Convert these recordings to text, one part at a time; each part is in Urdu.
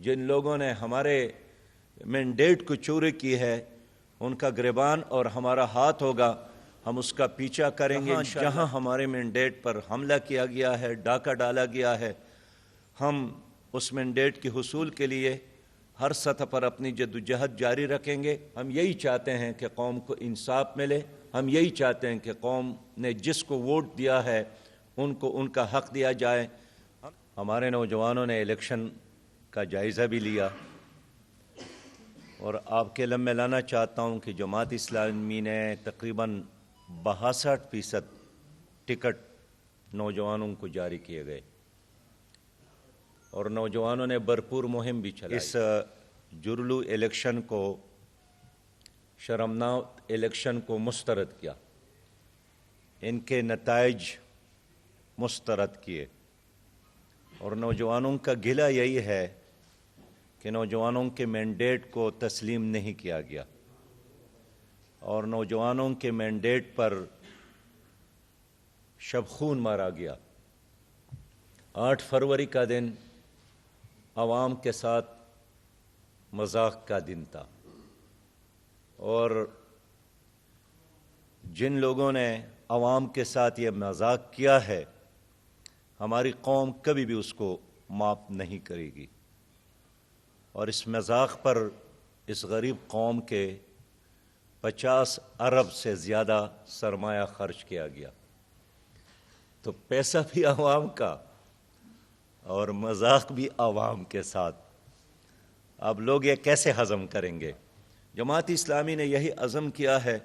جن لوگوں نے ہمارے مینڈیٹ کو چوری کی ہے ان کا گریبان اور ہمارا ہاتھ ہوگا، ہم اس کا پیچھا کریں گے جہاں ہمارے مینڈیٹ پر حملہ کیا گیا ہے، ڈاکہ ڈالا گیا ہے۔ ہم اس مینڈیٹ کے حصول کے لیے ہر سطح پر اپنی جدوجہد جاری رکھیں گے۔ ہم یہی چاہتے ہیں کہ قوم کو انصاف ملے، ہم یہی چاہتے ہیں کہ قوم نے جس کو ووٹ دیا ہے ان کو ان کا حق دیا جائے۔ ہمارے نوجوانوں نے الیکشن کا جائزہ بھی لیا، اور آپ کے علم میں لانا چاہتا ہوں کہ جماعت اسلامی نے تقریباً 62% ٹکٹ نوجوانوں کو جاری کیے گئے، اور نوجوانوں نے بھرپور مہم بھی چلائی۔ اس جرلو الیکشن کو، شرمناک الیکشن کو مسترد کیا، ان کے نتائج مسترد کیے، اور نوجوانوں کا گلہ یہی ہے کہ نوجوانوں کے مینڈیٹ کو تسلیم نہیں کیا گیا، اور نوجوانوں کے مینڈیٹ پر شب خون مارا گیا۔ 8 فروری کا دن عوام کے ساتھ مذاق کا دن تھا، اور جن لوگوں نے عوام کے ساتھ یہ مذاق کیا ہے ہماری قوم کبھی بھی اس کو معاف نہیں کرے گی، اور اس مذاق پر اس غریب قوم کے 50 ارب سے زیادہ سرمایہ خرچ کیا گیا۔ تو پیسہ بھی عوام کا اور مذاق بھی عوام کے ساتھ، اب لوگ یہ کیسے ہضم کریں گے؟ جماعت اسلامی نے یہی عزم کیا ہے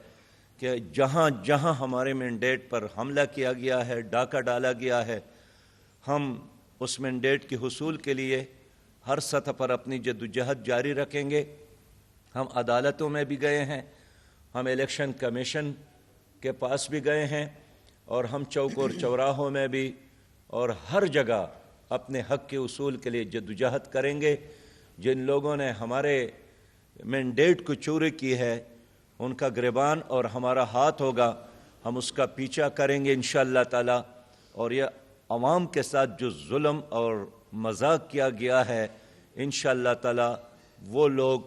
کہ جہاں جہاں ہمارے مینڈیٹ پر حملہ کیا گیا ہے، ڈاکہ ڈالا گیا ہے، ہم اس مینڈیٹ کے حصول کے لیے ہر سطح پر اپنی جدوجہد جاری رکھیں گے۔ ہم عدالتوں میں بھی گئے ہیں، ہم الیکشن کمیشن کے پاس بھی گئے ہیں، اور ہم چوک اور چوراہوں میں بھی اور ہر جگہ اپنے حق کے حصول کے لیے جدوجہد کریں گے۔ جن لوگوں نے ہمارے مینڈیٹ کو چوری کی ہے ان کا گریبان اور ہمارا ہاتھ ہوگا، ہم اس کا پیچھا کریں گے انشاءاللہ تعالی، اور یہ عوام کے ساتھ جو ظلم اور مذاق کیا گیا ہے انشاءاللہ تعالی وہ لوگ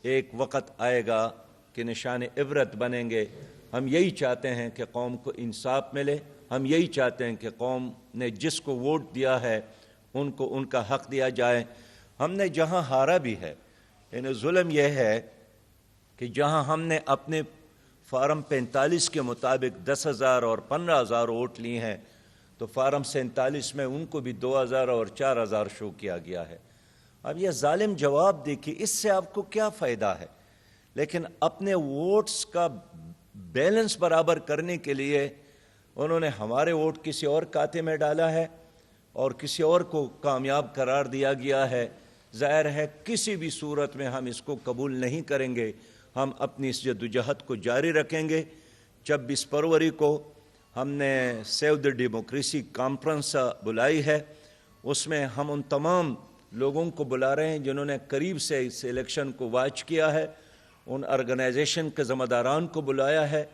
ایک وقت آئے گا کہ نشان عبرت بنیں گے۔ ہم یہی چاہتے ہیں کہ قوم کو انصاف ملے، ہم یہی چاہتے ہیں کہ قوم نے جس کو ووٹ دیا ہے ان کو ان کا حق دیا جائے۔ ہم نے جہاں ہارا بھی ہے، یعنی ظلم یہ ہے کہ جہاں ہم نے اپنے فارم 45 کے مطابق 10,000 اور 15,000 ووٹ لی ہیں، تو فارم 47 میں ان کو بھی 2,000 اور 4,000 شو کیا گیا ہے۔ اب یہ ظالم جواب دیکھیے، اس سے آپ کو کیا فائدہ ہے؟ لیکن اپنے ووٹس کا بیلنس برابر کرنے کے لیے انہوں نے ہمارے ووٹ کسی اور کھاتے میں ڈالا ہے اور کسی اور کو کامیاب قرار دیا گیا ہے۔ ظاہر ہے کسی بھی صورت میں ہم اس کو قبول نہیں کریں گے، ہم اپنی اس جدوجہد کو جاری رکھیں گے۔ 26 فروری کو ہم نے سیو دی ڈیموکریسی کانفرنس بلائی ہے، اس میں ہم ان تمام لوگوں کو بلا رہے ہیں جنہوں نے قریب سے اس الیکشن کو واچ کیا ہے، ان آرگنائزیشن کے ذمہ داران کو بلایا ہے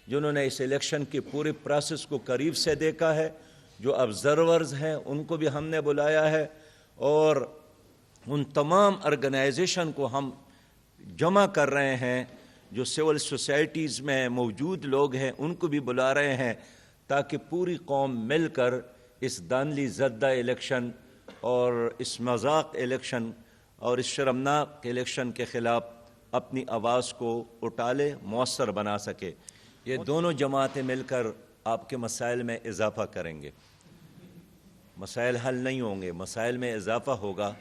جنہوں نے اس الیکشن کی پوری پروسیس کو قریب سے دیکھا ہے، جو آبزرورز ہیں ان کو بھی ہم نے بلایا ہے، اور ان تمام آرگنائزیشن کو ہم جمع کر رہے ہیں، جو سول سوسائٹیز میں موجود لوگ ہیں ان کو بھی بلا رہے ہیں، تاکہ پوری قوم مل کر اس دانلی زدہ الیکشن اور اس مذاق الیکشن اور اس شرمناک الیکشن کے خلاف اپنی آواز کو اٹھا لے، مؤثر بنا سکے۔ یہ دونوں جماعتیں مل کر آپ کے مسائل میں اضافہ کریں گے، مسائل حل نہیں ہوں گے، مسائل میں اضافہ ہوگا،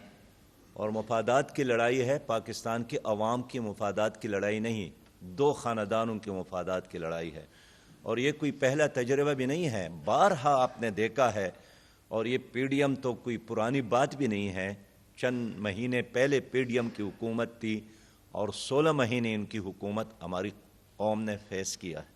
اور مفادات کی لڑائی ہے، پاکستان کے عوام کی مفادات کی لڑائی نہیں، 2 خاندانوں کے مفادات کی لڑائی ہے، اور یہ کوئی پہلا تجربہ بھی نہیں ہے، بارہا آپ نے دیکھا ہے، اور یہ پی ڈی ایم تو کوئی پرانی بات بھی نہیں ہے، چند مہینے پہلے پی ڈی ایم کی حکومت تھی، اور 16 مہینے ان کی حکومت ہماری قوم نے فیس کیا ہے۔